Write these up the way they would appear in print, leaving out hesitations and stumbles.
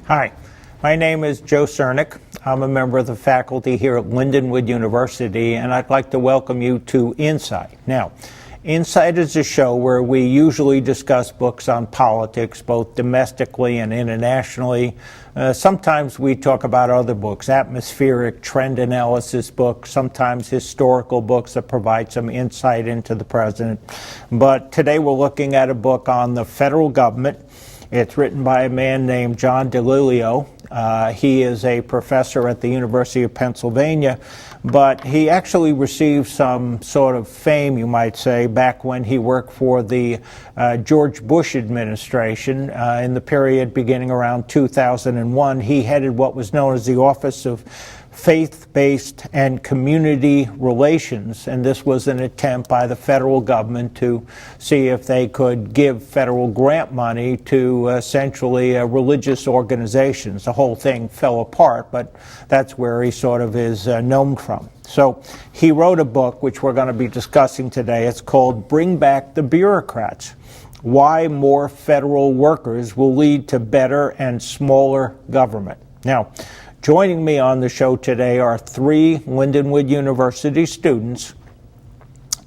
Hi, my name is Joe Cernik. I'm a member of the faculty here at Lindenwood University, and I'd like to welcome you to Insight. Now, Insight is a show where we usually discuss books on politics, both domestically and internationally. Sometimes we talk about other books, atmospheric trend analysis books, sometimes historical books that provide some insight into the president. But today we're looking at a book on the federal government. It's written by a man named DiLulio. He is a professor at the University of Pennsylvania, but he actually received some sort of fame, you might say, back when he worked for the George Bush administration in the period beginning around 2001. He headed what was known as the Office of Faith-Based and Community Relations, and this was an attempt by the federal government to see if they could give federal grant money to essentially religious organizations. The whole thing fell apart, but that's where he sort of is known from. So he wrote a book which we're going to be discussing today. It's called Bring Back the Bureaucrats: Why More Federal Workers Will Lead to Better and Smaller Government. Now, joining me on the show today are three Lindenwood University students.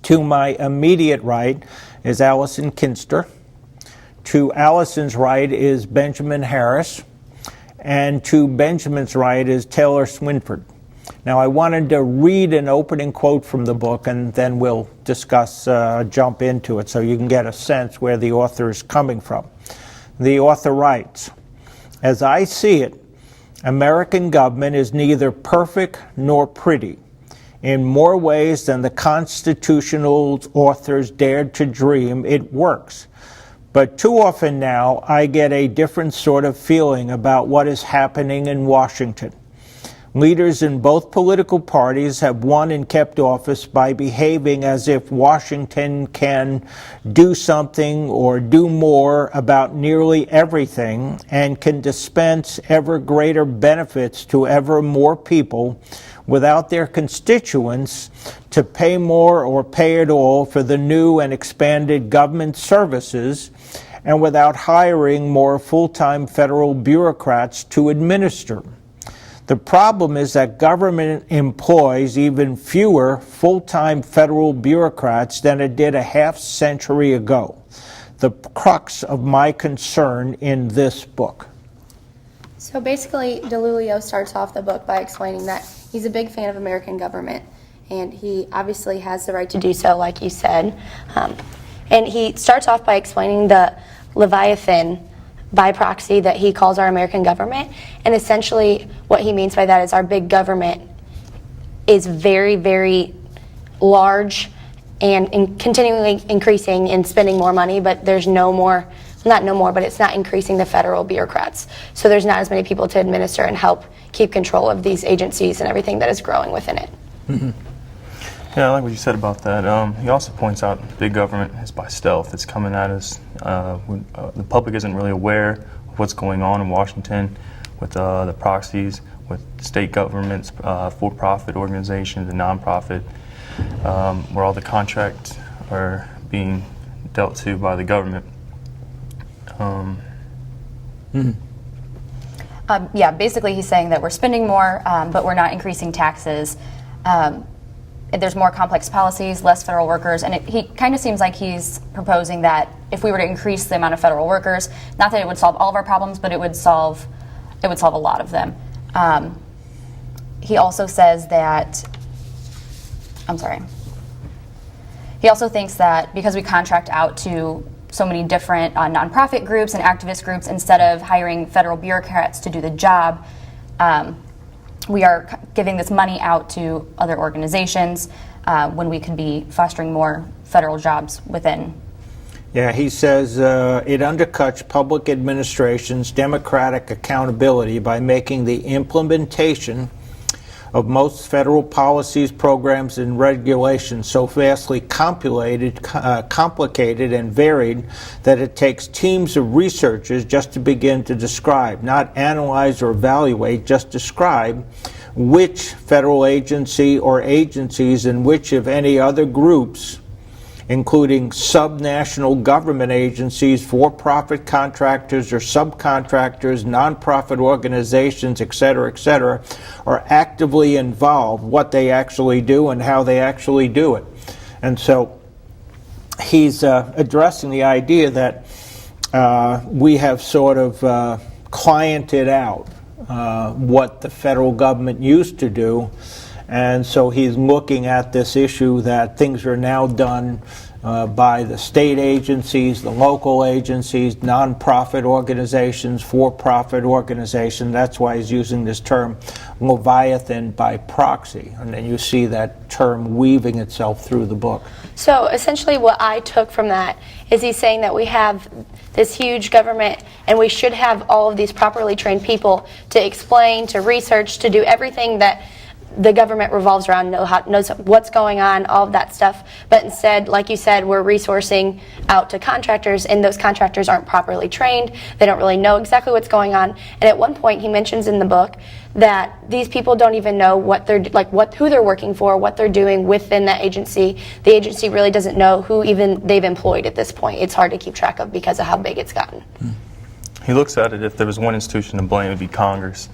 To my immediate right is Alyson Kinstner. To Alyson's right is Benjamin Harris. And to Benjamin's right is Taylor Swinford. Now, I wanted to read an opening quote from the book, and then we'll discuss, jump into it so you can get a sense where the author is coming from. The author writes, "As I see it, American government is neither perfect nor pretty. In more ways than the constitutional authors dared to dream, it works. But too often now, I get a different sort of feeling about what is happening in Washington. Leaders in both political parties have won and kept office by behaving as if Washington can do something or do more about nearly everything and can dispense ever greater benefits to ever more people without their constituents to pay more or pay at all for the new and expanded government services, and without hiring more full-time federal bureaucrats to administer. The problem is that government employs even fewer full-time federal bureaucrats than it did a half-century ago. The crux of my concern in this book." So basically, DiLulio starts off the book by explaining that he's a big fan of American government, and he obviously has the right to do so, like you said. And he starts off by explaining the Leviathan by proxy that he calls our American government, and essentially what he means by that is our big government is very, very large and continually increasing and spending more money, but there's but it's not increasing the federal bureaucrats. So there's not as many people to administer and help keep control of these agencies and everything that is growing within it. Mm-hmm. Yeah, I like what you said about that. He also points out big government is by stealth. It's coming at us. The public isn't really aware of what's going on in Washington with the proxies, with state governments, for-profit organizations, and non-profit, where all the contracts are being dealt to by the government. Yeah, basically he's saying that we're spending more, but we're not increasing taxes. There's more complex policies, less federal workers, and he kind of seems like he's proposing that if we were to increase the amount of federal workers, not that it would solve all of our problems, but it would solve a lot of them. He also says that, he also thinks that because we contract out to so many different nonprofit groups and activist groups, instead of hiring federal bureaucrats to do the job, we are giving this money out to other organizations when we could be fostering more federal jobs within. Yeah, he says it undercuts public administration's democratic accountability by making the implementation of most federal policies, programs, and regulations so vastly complicated and varied that it takes teams of researchers just to begin to describe, not analyze or evaluate, just describe which federal agency or agencies and which, if any, other groups including subnational government agencies, for-profit contractors or subcontractors, nonprofit organizations, et cetera, are actively involved, what they actually do and how they actually do it. And so he's addressing the idea that we have sort of cliented out what the federal government used to do. And so he's looking at this issue that things are now done by the state agencies, the local agencies, nonprofit organizations, for-profit organizations. That's why he's using this term Leviathan by proxy. And then you see that term weaving itself through the book. So essentially what I took from that is he's saying that we have this huge government and we should have all of these properly trained people to explain, to research, to do everything that the government revolves around, knows what's going on, all of that stuff. But instead, like you said, we're resourcing out to contractors, and those contractors aren't properly trained. They don't really know exactly what's going on. And at one point, he mentions in the book that these people don't even know what they're who they're working for, what they're doing within that agency. The agency really doesn't know who even they've employed at this point. It's hard to keep track of because of how big it's gotten. He looks at it, if there was one institution to blame, it would be Congress,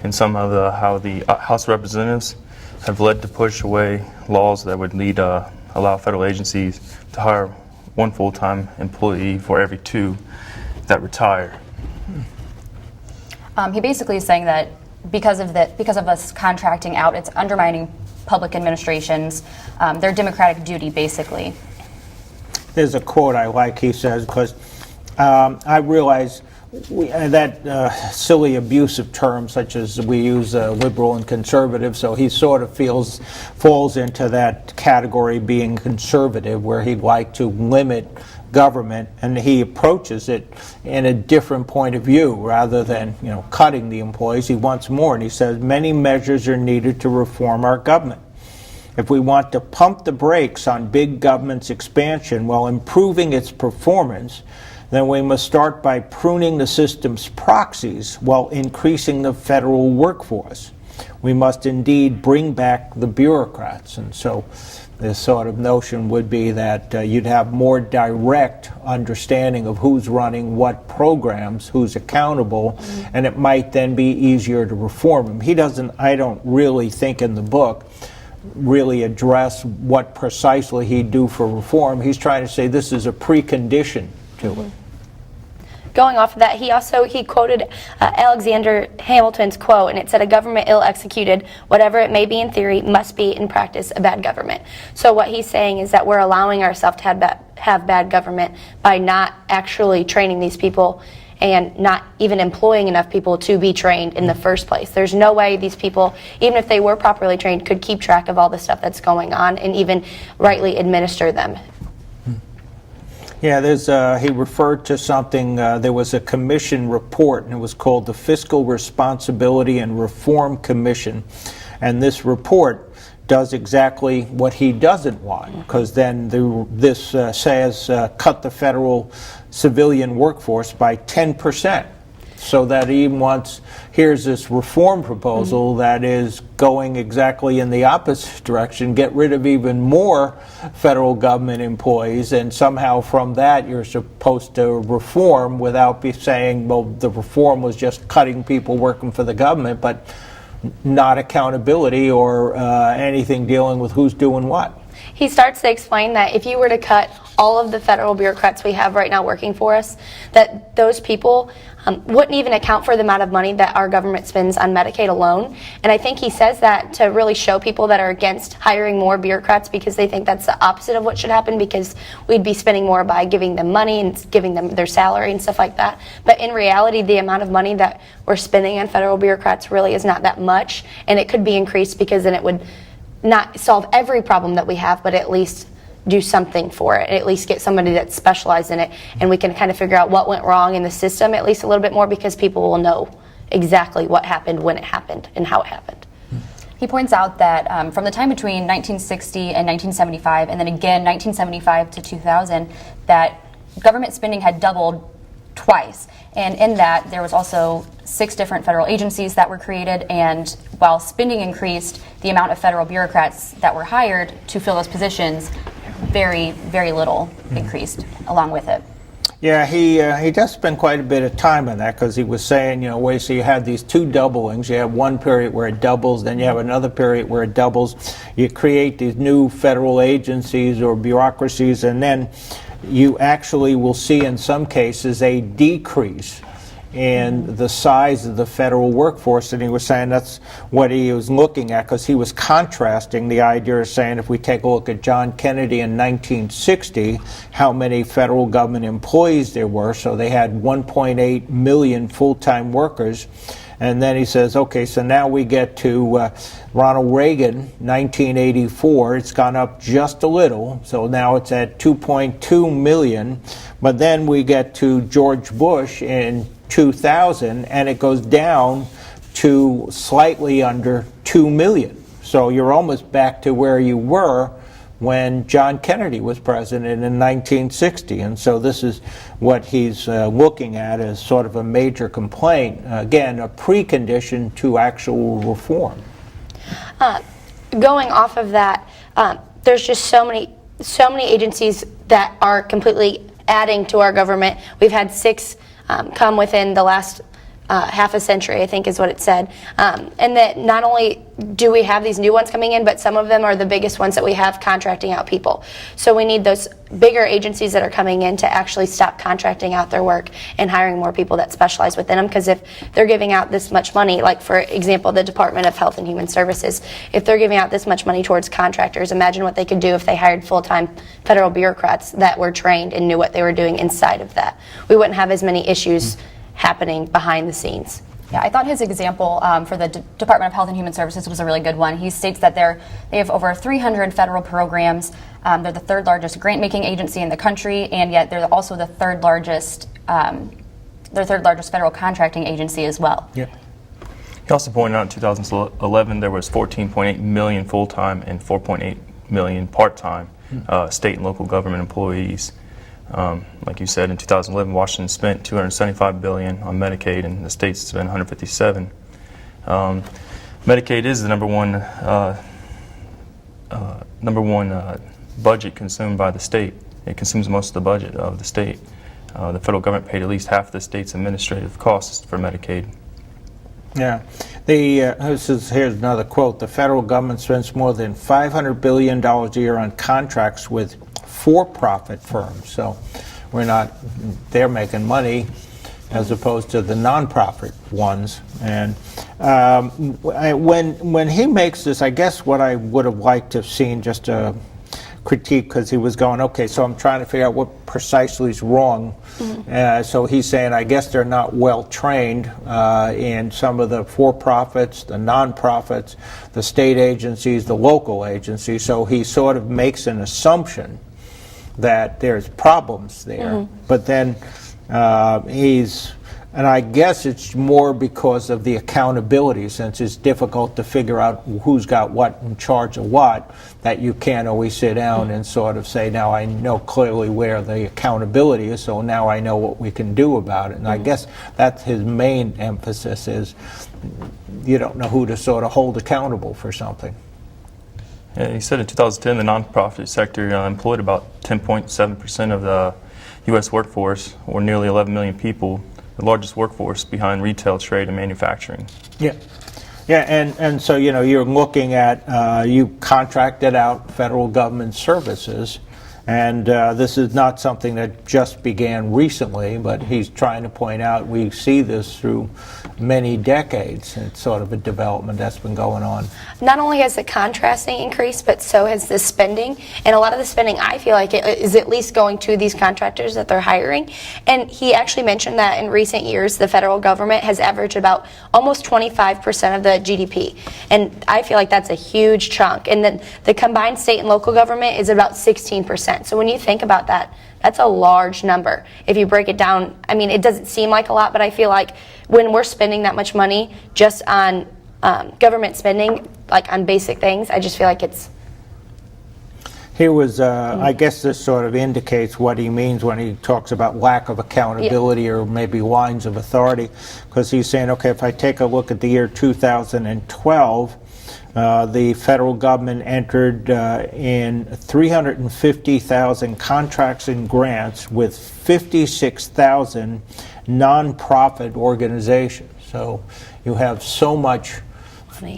and somehow how the House of Representatives have led to push away laws that would allow federal agencies to hire one full-time employee for every 2 that retire. He basically is saying that because of us contracting out, it's undermining public administrations, their democratic duty, basically. There's a quote I like, he says, because I realize that silly abusive term, such as we use liberal and conservative, so he sort of falls into that category, being conservative, where he'd like to limit government, and he approaches it in a different point of view rather than cutting the employees. He wants more, and he says many measures are needed to reform our government. If we want to pump the brakes on big government's expansion while improving its performance, then we must start by pruning the system's proxies while increasing the federal workforce. We must indeed bring back the bureaucrats. And so this sort of notion would be that you'd have more direct understanding of who's running what programs, who's accountable, and it might then be easier to reform them. He doesn't, I don't really think in the book, really address what precisely he'd do for reform. He's trying to say this is a precondition to it. Going off of that, he quoted Alexander Hamilton's quote, and it said, "A government ill executed, whatever it may be in theory, must be in practice a bad government." So what he's saying is that we're allowing ourselves to have bad government by not actually training these people and not even employing enough people to be trained in the first place. There's no way these people, even if they were properly trained, could keep track of all the stuff that's going on and even rightly administer them. Yeah, he referred to something, there was a commission report, and it was called the Fiscal Responsibility and Reform Commission. And this report does exactly what he doesn't want, because then this says cut the federal civilian workforce by 10%. So that he wants, here's this reform proposal that is going exactly in the opposite direction, get rid of even more federal government employees, and somehow from that you're supposed to reform without saying, well, the reform was just cutting people working for the government, but not accountability or anything dealing with who's doing what. He starts to explain that if you were to cut all of the federal bureaucrats we have right now working for us, that those people wouldn't even account for the amount of money that our government spends on Medicaid alone. And I think he says that to really show people that are against hiring more bureaucrats, because they think that's the opposite of what should happen, because we'd be spending more by giving them money and giving them their salary and stuff like that. But in reality, the amount of money that we're spending on federal bureaucrats really is not that much, and it could be increased, because then it would not solve every problem that we have, but at least do something for it, at least get somebody that's specialized in it, and we can kind of figure out what went wrong in the system at least a little bit more, because people will know exactly what happened, when it happened, and how it happened. He points out that from the time between 1960 and 1975, and then again 1975 to 2000, that government spending had doubled twice. And in that, there was also 6 different federal agencies that were created, and while spending increased, the amount of federal bureaucrats that were hired to fill those positions very, very little increased along with it. Yeah, he does spend quite a bit of time on that, because he was saying, you know, wait, so you have these two doublings. You have one period where it doubles, then you have another period where it doubles. You create these new federal agencies or bureaucracies, and then you actually will see in some cases a decrease in the size of the federal workforce. And he was saying that's what he was looking at, because he was contrasting the idea of saying, if we take a look at John Kennedy in 1960, how many federal government employees there were. So they had 1.8 million full-time workers. And then he says, okay, so now we get to Ronald Reagan, 1984. It's gone up just a little, so now it's at 2.2 million. But then we get to George Bush in 2000, and it goes down to slightly under 2 million. So you're almost back to where you were when John Kennedy was president in 1960. And so this is what he's looking at as sort of a major complaint, again, a precondition to actual reform. Going off of that, there's just so many agencies that are completely adding to our government. We've had 6 come within the last half a century, I think is what it said. And that not only do we have these new ones coming in, but some of them are the biggest ones that we have contracting out people. So we need those bigger agencies that are coming in to actually stop contracting out their work and hiring more people that specialize within them. Because if they're giving out this much money, like for example, the Department of Health and Human Services, if they're giving out this much money towards contractors, imagine what they could do if they hired full-time federal bureaucrats that were trained and knew what they were doing inside of that. We wouldn't have as many issues happening behind the scenes. Yeah, I thought his example for the Department of Health and Human Services was a really good one. He states that they have over 300 federal programs. They're the 3rd largest grant-making agency in the country, and yet they're also the 3rd largest federal contracting agency as well. Yeah. He also pointed out in 2011 there was 14.8 million full-time and 4.8 million part-time state and local government employees. Like you said, in 2011, Washington spent $275 billion on Medicaid, and the states spent $157. Medicaid is the number one budget consumed by the state. It consumes most of the budget of the state. The federal government paid at least half the state's administrative costs for Medicaid. Yeah. Here's another quote. The federal government spends more than $500 billion a year on contracts with for-profit firms. So they're making money as opposed to the non-profit ones. And when he makes this, I guess what I would have liked to have seen just a critique, because he was going, okay, so I'm trying to figure out what precisely is wrong. So he's saying, I guess they're not well trained in some of the for-profits, the non-profits, the state agencies, the local agencies. So he sort of makes an assumption that there's problems there. But then and I guess it's more because of the accountability, since it's difficult to figure out who's got what in charge of what, that you can't always sit down and sort of say, now I know clearly where the accountability is, so now I know what we can do about it. And I guess that's his main emphasis, is you don't know who to sort of hold accountable for something. Yeah, he said in 2010 the nonprofit sector employed about 10.7% of the U.S. workforce, or nearly 11 million people, the largest workforce behind retail, trade, and manufacturing. Yeah. Yeah, and so, you know, you're looking at, you contracted out federal government services, and this is not something that just began recently, but he's trying to point out we see this through many decades. It's sort of a development that's been going on. Not only has the contrasting increased, but so has the spending. And a lot of the spending, I feel like, it is at least going to these contractors that they're hiring. And he actually mentioned that in recent years, the federal government has averaged about almost 25% of the GDP. And I feel like that's a huge chunk. And then the combined state and local government is about 16%. So when you think about that, that's a large number. If you break it down, I mean, it doesn't seem like a lot, but I feel like when we're spending that much money just on government spending, like on basic things, I just feel like it's... He was, I guess this sort of indicates what he means when he talks about lack of accountability or maybe lines of authority, because he's saying, okay, if I take a look at the year 2012, The federal government entered in 350,000 contracts and grants with 56,000 nonprofit organizations. So you have so much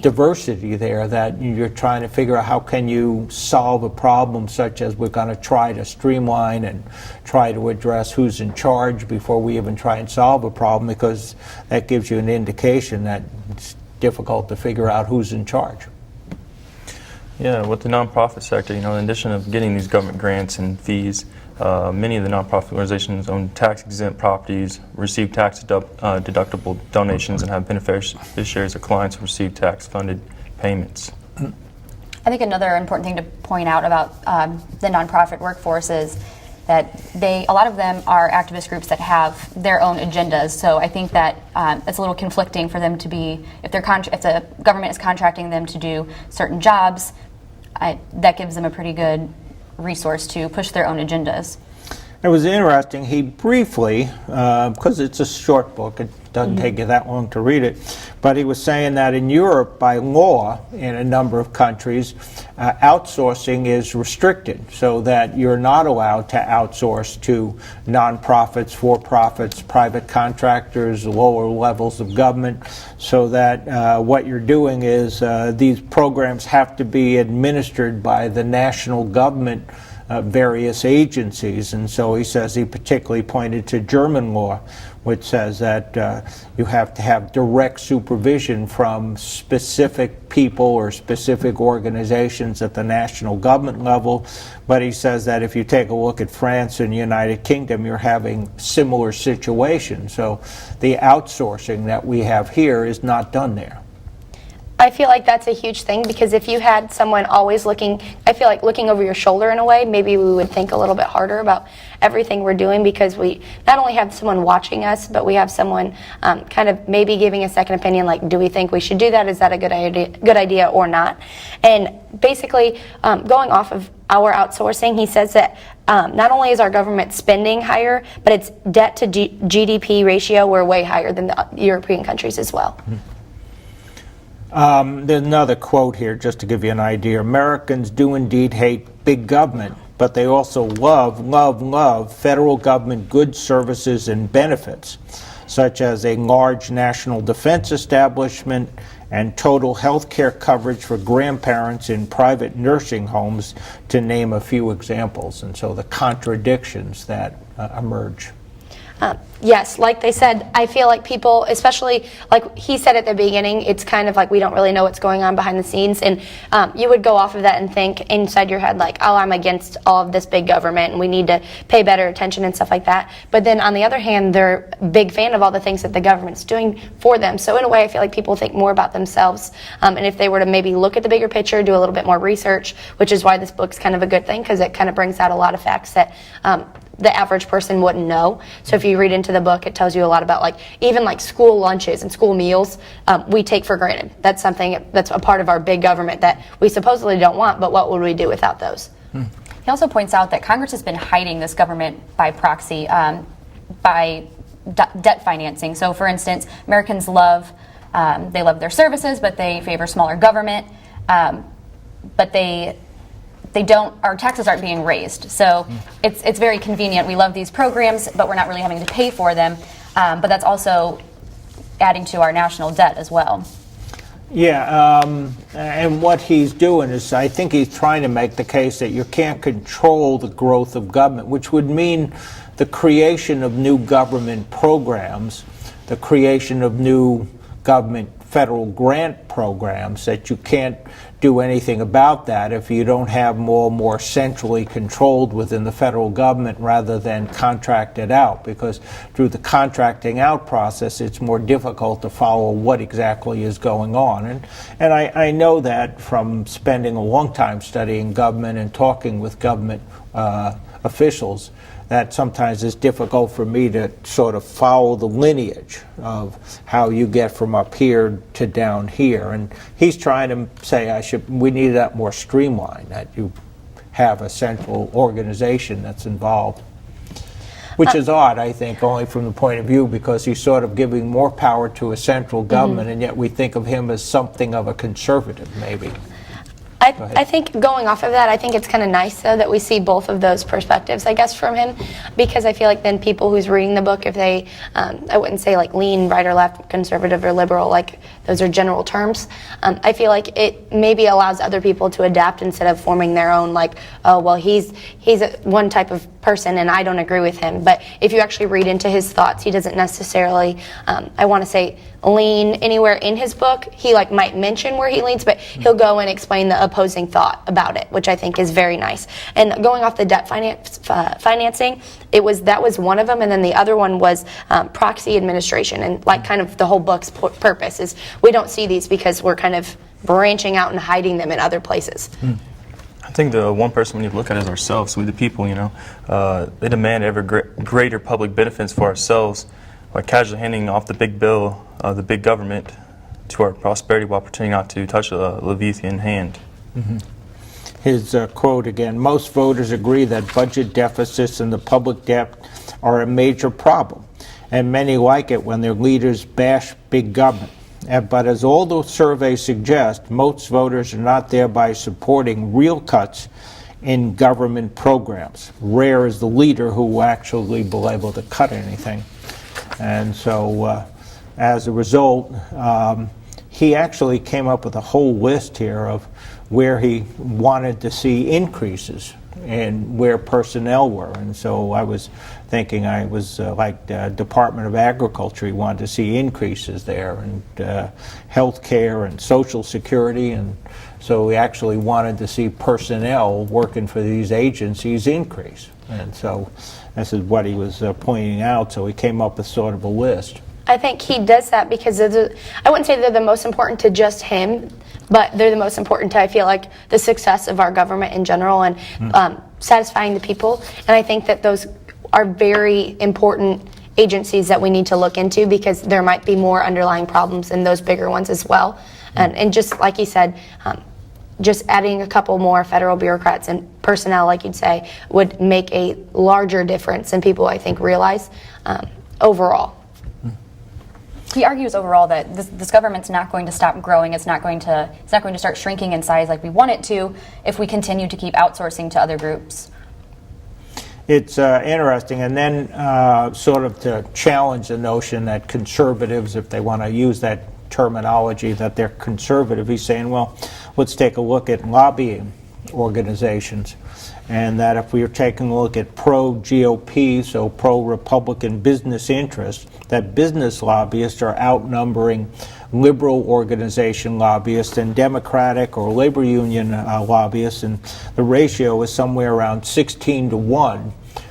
diversity there that you're trying to figure out how can you solve a problem such as we're going to try to streamline and try to address who's in charge before we even try and solve a problem, because that gives you an indication that it's difficult to figure out who's in charge. Yeah, with the nonprofit sector, in addition of getting these government grants and fees, many of the nonprofit organizations own tax-exempt properties, receive tax-deductible donations, and have beneficiaries or clients who receive tax-funded payments. I think another important thing to point out about the nonprofit workforce is that a lot of them are activist groups that have their own agendas. So I think that it's a little conflicting for them to be, if the government is contracting them to do certain jobs, that gives them a pretty good resource to push their own agendas. It was interesting. He briefly, because it's a short book, it doesn't take you that long to read it, but he was saying that in Europe, by law, in a number of countries, outsourcing is restricted, so that you're not allowed to outsource to nonprofits, for-profits, private contractors, lower levels of government, so that what you're doing is these programs have to be administered by the national government, various agencies. And so he says he particularly pointed to German law, which says that you have to have direct supervision from specific people or specific organizations at the national government level. But he says that if you take a look at France and the United Kingdom, you're having similar situations. So the outsourcing that we have here is not done there. I feel like that's a huge thing, because if you had someone always looking, I feel like looking over your shoulder in a way, maybe we would think a little bit harder about everything we're doing, because we not only have someone watching us, but we have someone kind of maybe giving a second opinion, like, do we think we should do that? Is that a good idea or not? And basically, going off of our outsourcing, he says that not only is our government spending higher, but its debt to GDP ratio, we're way higher than the European countries as well. Mm-hmm. There's another quote here just to give you an idea. Americans do indeed hate big government, but they also love federal government goods, services, and benefits, such as a large national defense establishment and total health care coverage for grandparents in private nursing homes, to name a few examples. And so the contradictions that emerge. Yes, like they said, I feel like people, especially like he said at the beginning, it's kind of like we don't really know what's going on behind the scenes, and you would go off of that and think inside your head like, oh, I'm against all of this big government and we need to pay better attention and stuff like that. But then on the other hand, they're a big fan of all the things that the government's doing for them. So in a way, I feel like people think more about themselves, and if they were to maybe look at the bigger picture, do a little bit more research, which is why this book's kind of a good thing, because it kind of brings out a lot of facts that the average person wouldn't know. So if you read into the book, it tells you a lot about even school lunches and school meals we take for granted. That's something that's a part of our big government that we supposedly don't want, but what would we do without those? He also points out that Congress has been hiding this government by proxy, by debt financing. So for instance, Americans love their services, but they favor smaller government, but they don't, our taxes aren't being raised. So it's very convenient. We love these programs, but we're not really having to pay for them. But that's also adding to our national debt as well. Yeah, and what he's doing is, I think he's trying to make the case that you can't control the growth of government, which would mean the creation of new government programs, the creation of new government federal grant programs, that you can't do anything about that if you don't have more centrally controlled within the federal government rather than contracted out, because through the contracting out process it's more difficult to follow what exactly is going on. And I know that from spending a long time studying government and talking with government officials, that sometimes it's difficult for me to sort of follow the lineage of how you get from up here to down here. And he's trying to say we need that more streamlined, that you have a central organization that's involved. Which is odd, I think, only from the point of view because he's sort of giving more power to a central government, and yet we think of him as something of a conservative, maybe. I think going off of that, I think it's kind of nice, though, that we see both of those perspectives, I guess, from him, because I feel like then people who's reading the book, if they, I wouldn't say like lean right or left, conservative or liberal, like those are general terms. I feel like it maybe allows other people to adapt instead of forming their own, like, oh, well, he's one type of person and I don't agree with him. But if you actually read into his thoughts, he doesn't necessarily, I want to say, lean anywhere in his book. He like might mention where he leans, but he'll go and explain the opposing thought about it, which I think is very nice. And going off the debt financing, that was one of them, and then the other one was proxy administration, and like kind of the whole book's purpose is we don't see these because we're kind of branching out and hiding them in other places. I think the one person we need to look at is ourselves, we the people, They demand ever greater public benefits for ourselves by casually handing off the big bill, the big government, to our prosperity while pretending not to touch a Leviathan hand. His quote again, most voters agree that budget deficits and the public debt are a major problem, and many like it when their leaders bash big government. But as all the surveys suggest, most voters are not thereby supporting real cuts in government programs. Rare is the leader who will actually be able to cut anything. And so as a result, he actually came up with a whole list here of where he wanted to see increases and where personnel were. And so I was thinking like the Department of Agriculture, he wanted to see increases there, and health care and Social Security. And so he actually wanted to see personnel working for these agencies increase. And so this is what he was pointing out. So he came up with sort of a list. I think he does that because I wouldn't say they're the most important to just him, but they're the most important to, I feel like, the success of our government in general and satisfying the people. And I think that those are very important agencies that we need to look into because there might be more underlying problems in those bigger ones as well. And just like he said, just adding a couple more federal bureaucrats and personnel, like you'd say, would make a larger difference than people, I think, realize overall. He argues overall that this government's not going to stop growing. It's not going to start shrinking in size like we want it to if we continue to keep outsourcing to other groups. It's interesting, and then sort of to challenge the notion that conservatives, if they want to use that terminology, that they're conservative, he's saying, well, let's take a look at lobbying organizations, and that if we are taking a look at pro-GOP, so pro-Republican business interests, that business lobbyists are outnumbering liberal organization lobbyists and Democratic or labor union lobbyists, and the ratio is somewhere around 16-1.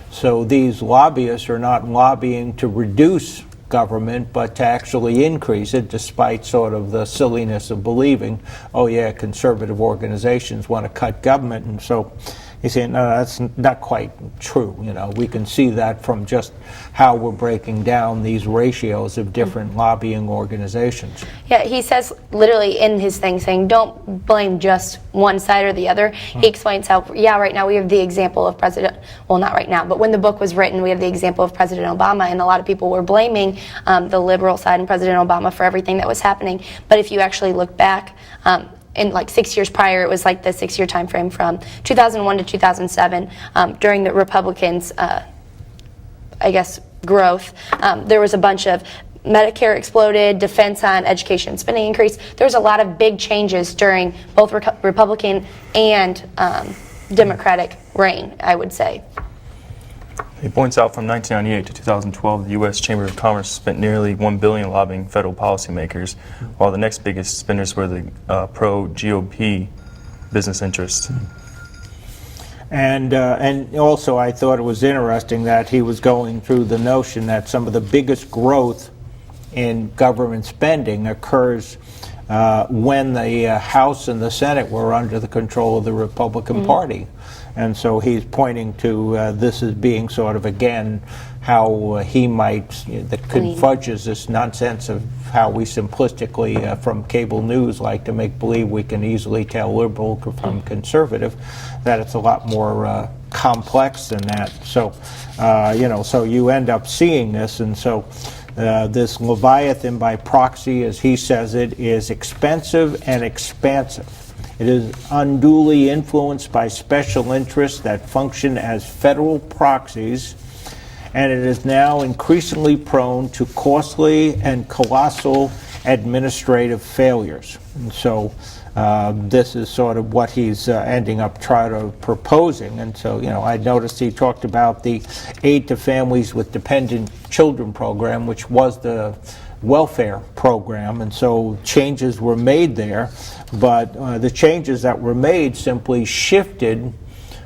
So these lobbyists are not lobbying to reduce government, but to actually increase it, despite sort of the silliness of believing, oh yeah, conservative organizations want to cut government. And so he's saying, no, that's not quite true. We can see that from just how we're breaking down these ratios of different lobbying organizations. Yeah, he says literally in his thing saying, don't blame just one side or the other. He explains how, right now we have the example of well, not right now, but when the book was written, we have the example of President Obama, and a lot of people were blaming the liberal side and President Obama for everything that was happening. But if you actually look back, in like 6 years prior, it was like the 6-year time frame from 2001 to 2007, during the Republicans' growth, there was a bunch of Medicare exploded, defense on education spending increase. There was a lot of big changes during both Republican and Democratic reign, I would say. He points out from 1998 to 2012, the U.S. Chamber of Commerce spent nearly $1 billion lobbying federal policymakers, while the next biggest spenders were the pro-GOP business interests. And also I thought it was interesting that he was going through the notion that some of the biggest growth in government spending occurs when the House and the Senate were under the control of the Republican Party. And so he's pointing to this as being sort of, again, how he might, that fudges this nonsense of how we simplistically, from cable news, like to make believe we can easily tell liberal from conservative, that it's a lot more complex than that. So, so you end up seeing this, and so this Leviathan by proxy, as he says it, is expensive and expansive. It is unduly influenced by special interests that function as federal proxies, and it is now increasingly prone to costly and colossal administrative failures. And so this is sort of what he's ending up proposing. And so, I noticed he talked about the Aid to Families with Dependent Children program, which was the welfare program, and so changes were made there, but the changes that were made simply shifted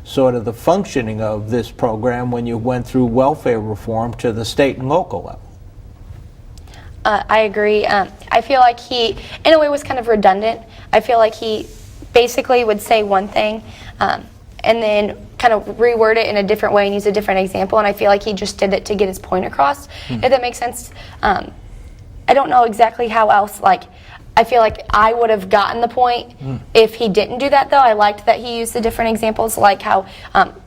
sort of the functioning of this program when you went through welfare reform to the state and local level. I agree. I feel like he, in a way, was kind of redundant. I feel like he basically would say one thing and then kind of reword it in a different way and use a different example, and I feel like he just did it to get his point across, if that makes sense. I don't know exactly how else, I feel like I would have gotten the point if he didn't do that, though. I liked that he used the different examples, like how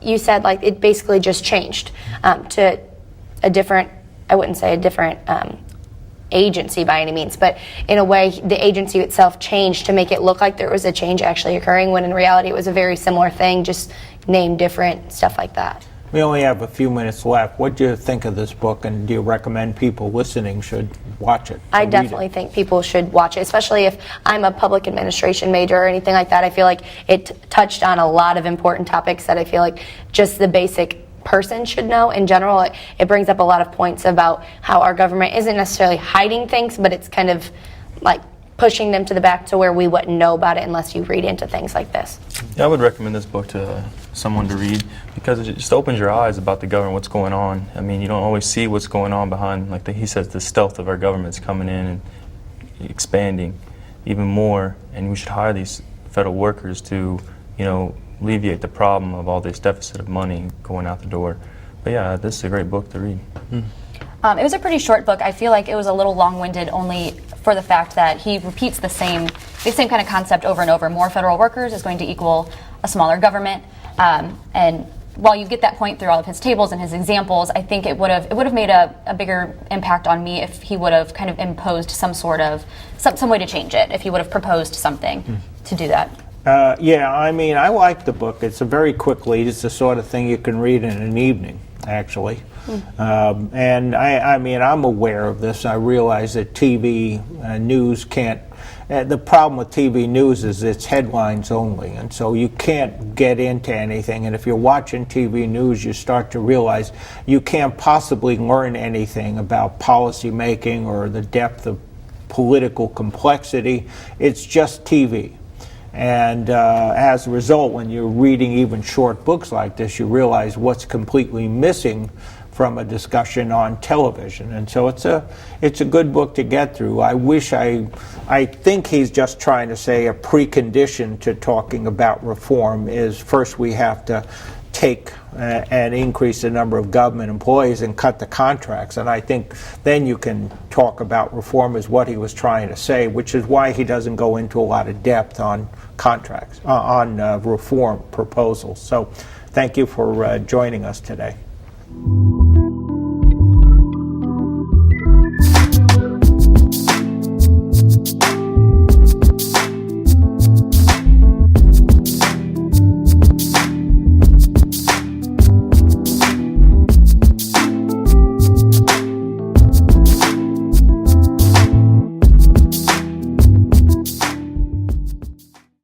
you said, it basically just changed to a different, I wouldn't say a different agency by any means, but in a way, the agency itself changed to make it look like there was a change actually occurring, when in reality it was a very similar thing, just named different, stuff like that. We only have a few minutes left. What do you think of this book, and do you recommend people listening should watch it? I definitely think people should watch it, especially if I'm a public administration major or anything like that. I feel like it touched on a lot of important topics that I feel like just the basic person should know in general. It brings up a lot of points about how our government isn't necessarily hiding things, but it's kind of pushing them to the back to where we wouldn't know about it unless you read into things like this. Yeah, I would recommend this book to someone to read because it just opens your eyes about the government, what's going on. I mean, you don't always see what's going on behind, he says, the stealth of our government's coming in and expanding even more, and we should hire these federal workers to, alleviate the problem of all this deficit of money going out the door. But yeah, this is a great book to read. It was a pretty short book. I feel like it was a little long-winded only for the fact that he repeats the same kind of concept over and over. More federal workers is going to equal a smaller government. And while you get that point through all of his tables and his examples, I think it would have made a bigger impact on me if he would have kind of imposed some way to change it, if he would have proposed something to do that. I like the book. It's a very quick read. It's the sort of thing you can read in an evening, actually. And I'm aware of this. I realize that TV news can't. The problem with TV news is it's headlines only, and so you can't get into anything. And if you're watching TV news, you start to realize you can't possibly learn anything about policy making or the depth of political complexity. It's just TV. And as a result, when you're reading even short books like this, you realize what's completely missing from a discussion on television. And so it's a good book to get through. I think he's just trying to say a precondition to talking about reform is first we have to take and increase the number of government employees and cut the contracts. And I think then you can talk about reform as what he was trying to say, which is why he doesn't go into a lot of depth on contracts, on reform proposals. So thank you for joining us today.